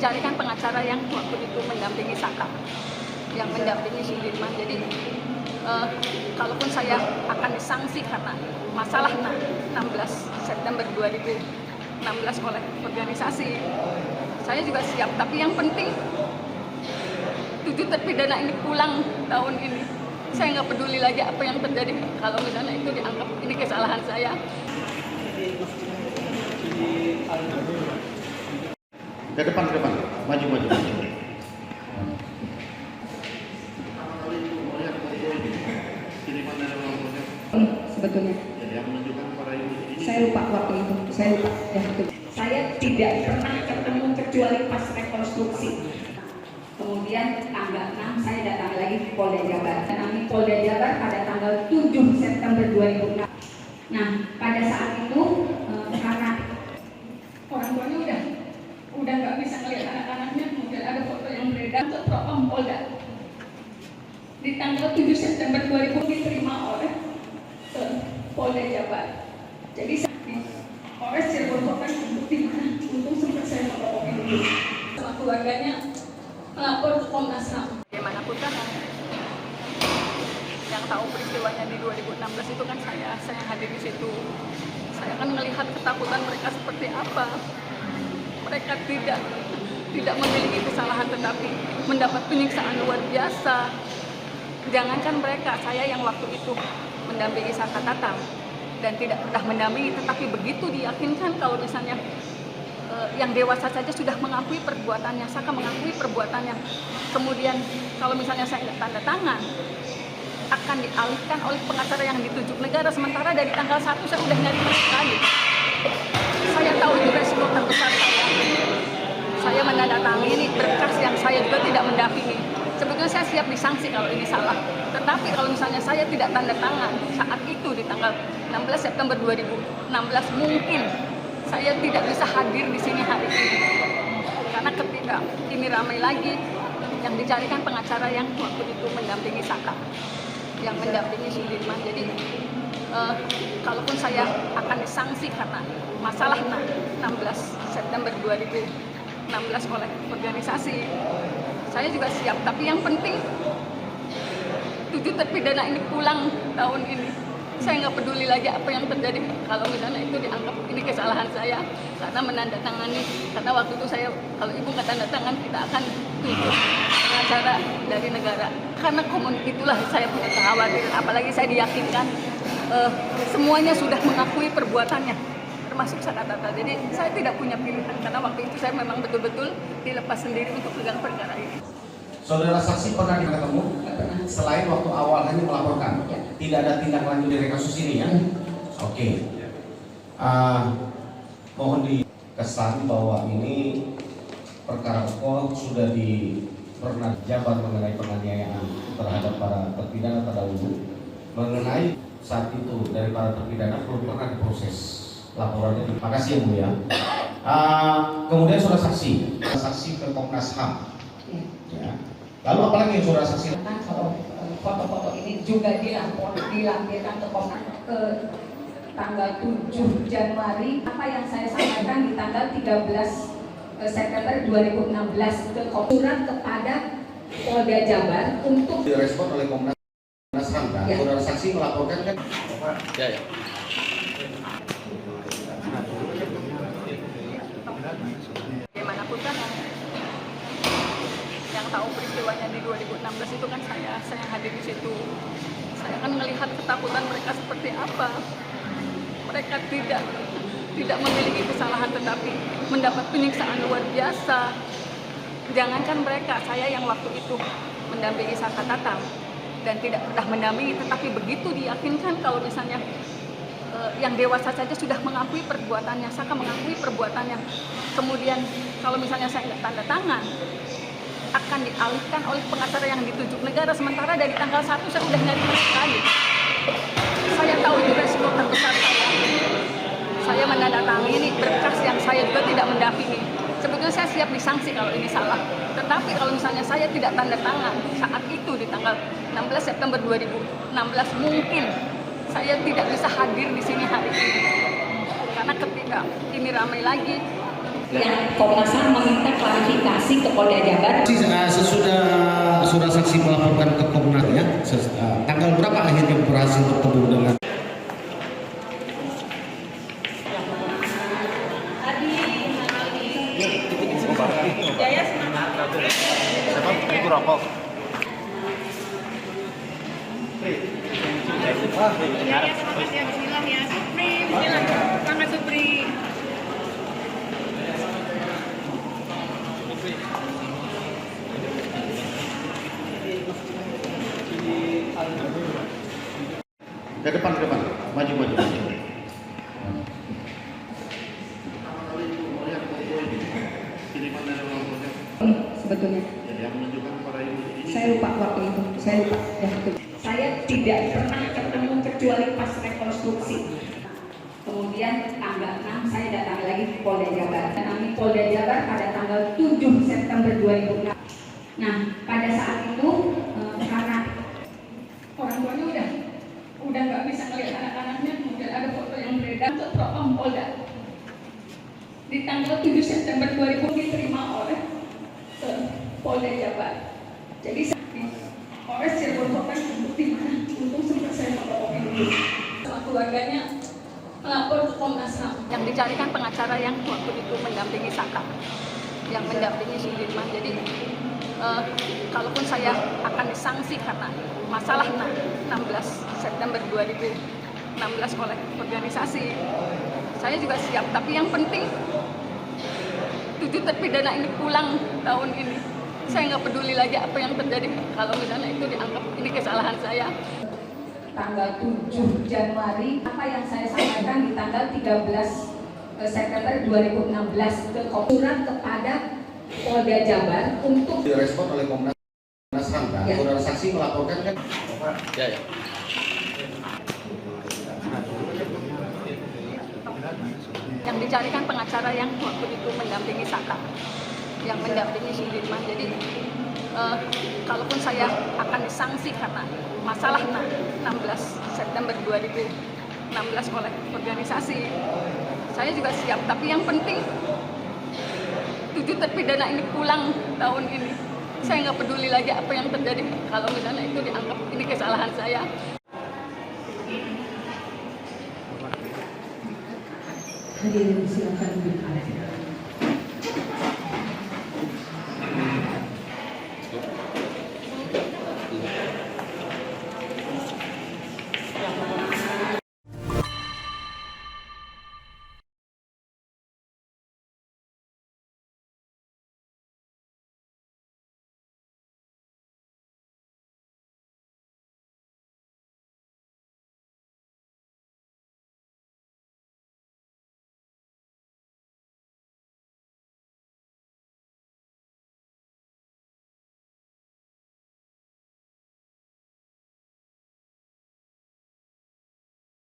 dicarikan pengacara yang waktu itu mendampingi Saka, yang mendampingi Sudirman. Jadi kalaupun saya akan disanksi karena masalah 16 September 2016 oleh organisasi, saya juga siap. Tapi yang penting 7 terpidana ini pulang tahun ini. Saya nggak peduli lagi apa yang terjadi kalau misalnya itu dianggap ini kesalahan saya. Ke depan, maju. Sebetulnya saya lupa waktu itu, saya tidak pernah ketemu kecuali pas rekonstruksi. Kemudian tanggal 6 saya datang lagi ke Polda Jabar. Kami Polda Jabar pada tanggal 7 September 2006. Nah, pada saat itu karena orang tuanya udah nggak bisa ngelihat anak-anaknya, kemudian ada foto yang beredar ke Propam Polda. Di tanggal 7 September 2000 diterima oleh Polda Jabar. Jadi Polres Cirebon Kota di mana untung sempat saya melapor dulu sama keluarganya, melapor ke Komnas HAM. Bagaimanapun kan yang tahu peristiwanya di 2016 itu kan saya hadir di situ. Saya kan melihat ketakutan mereka seperti apa. Mereka tidak memiliki kesalahan tetapi mendapat penyiksaan luar biasa. Jangankan mereka, saya yang waktu itu mendampingi Saka Tatam dan tidak pernah mendampingi, tetapi begitu diyakinkan kalau misalnya yang dewasa saja sudah mengakui perbuatannya, Saka mengakui perbuatannya, kemudian kalau misalnya saya nggak tanda tangan akan dialihkan oleh pengacara yang ditunjuk negara, sementara dari tanggal 1 saya sudah nyari sekali. Saya tahu itu resiko terbesar saya menandatangani berkas yang saya juga tidak mendampingi. Sebetulnya saya siap disanksi kalau ini salah. Tetapi kalau misalnya saya tidak tanda tangan saat itu di tanggal 16 September 2016, mungkin saya tidak bisa hadir di sini hari ini. Karena ketika ini ramai lagi, yang dicarikan pengacara yang waktu itu mendampingi Saka, yang mendampingi Sudirman. Jadi kalaupun saya akan disanksi karena masalah 16 September 2016 oleh organisasi, saya juga siap. Tapi yang penting 7 terpidana ini pulang tahun ini. Saya nggak peduli lagi apa yang terjadi kalau misalnya itu dianggap ini kesalahan saya karena menandatangani. Karena waktu itu saya, kalau ibu nggak tanda tangan, kita akan tunjuk pengacara dari negara. Karena itulah saya punya kekhawatiran. Apalagi saya diyakinkan semuanya sudah mengakui perbuatannya, termasuk Saka Tatam. Jadi saya tidak punya pilihan karena waktu itu saya memang betul-betul dilepas sendiri untuk pegang perkara ini. Saudara saksi pernah ketemu selain waktu awal hanya melaporkan, tidak ada tindak lanjut dari kasus ini ya? Oke. Mohon dikesan bahwa ini perkara pokok sudah pernah Jabar mengenai penganiayaan terhadap para terpidana terdahulu, mengenai saat itu dari para terpidana belum pernah diproses laporannya. Terima kasih ya Bu ya. Kemudian saudara saksi ke Komnas HAM. Ya. Lalu apalagi yang saudara saksi? Kalau foto-foto ini juga dilampirkan ke Komnas ke tanggal 7 Januari. Apa yang saya sampaikan di tanggal 13 September 2016 ke surat kepada Polda Jabar untuk direspon oleh Komnas HAM kan? Ya. Saudara saksi melaporkan kan? Ya. Bagaimanapun kan yang tahu peristiwanya di 2016 itu kan saya hadir di situ. Saya kan melihat ketakutan mereka seperti apa. Mereka tidak memiliki kesalahan tetapi mendapat penyiksaan luar biasa. Jangankan mereka, saya yang waktu itu mendampingi Saka Tatam dan tidak pernah mendampingi, tetapi begitu diyakinkan kalau misalnya yang dewasa saja sudah mengakui perbuatannya, Saka mengakui perbuatannya, kemudian kalau misalnya saya nggak tanda tangan akan dialihkan oleh pengacara yang ditunjuk negara, sementara dari tanggal 1 saya sudah nyari sekali. Saya tahu itu resiko terbesar saya menandatangani berkas yang saya juga tidak mendampingi. Sebetulnya saya siap disanksi kalau ini salah. Tetapi kalau misalnya saya tidak tanda tangan saat itu di tanggal 16 September 2016, mungkin saya tidak bisa hadir di sini hari ini. Karena ketika ini ramai lagi, yang Komnas HAM meminta klarifikasi Polda Jabar. Sesudah saksi melaporkan ke Komnas ya, tanggal berapa akhirnya berhasil bertemu dengan Ibu rokok. Bismillah ya. Bismillah. Selamat Supri. Ke depan, maju. Sebetulnya Yang menunjukkan pada ini. saya lupa waktu itu, saya lupa ya, betul. Saya tidak pernah ketemu kecuali pas rekonstruksi. Kemudian tanggal 6 saya datang lagi ke Polda Jabar. Kami Polda Jabar pada tanggal 7 September 2006. Nah, pada saat itu karena Orang tuanya udah nggak bisa ngelihat anak-anaknya, kemudian ada foto yang beredar ke Propam Polda. Di tanggal 7 September 2000 diterima oleh Polda Jabar. Jadi Polres Cirebon Kota untuk di mana? Untung sempat saya melaporkan dulu. Sama keluarganya melapor ke Komnas HAM. Yang dicarikan pengacara yang waktu itu mendampingi Saka, yang mendampingi si Dirman. Jadi kalaupun saya akan disanksi karena masalah 16 September 2016 oleh organisasi, saya juga siap. Tapi yang penting 7 terpidana ini pulang tahun ini. Saya nggak peduli lagi apa yang terjadi kalau misalnya itu dianggap ini kesalahan saya. tanggal 7 Januari, apa yang saya sampaikan di tanggal 13 September 2016 ke surat kepada Polda Jabar untuk direspon oleh Komnas HAM kan? Ya. Saudara saksi melaporkan kan? Ya. Yang dicarikan pengacara yang waktu itu mendampingi Saka, yang mendampingi si Dirman. Jadi kalaupun saya akan disanksi karena masalah 16 September 2016 oleh organisasi, saya juga siap. Tapi yang penting 7 terpidana ini pulang tahun ini. Saya nggak peduli lagi apa yang terjadi kalau misalnya itu dianggap ini kesalahan saya. hadirin silakan berkata.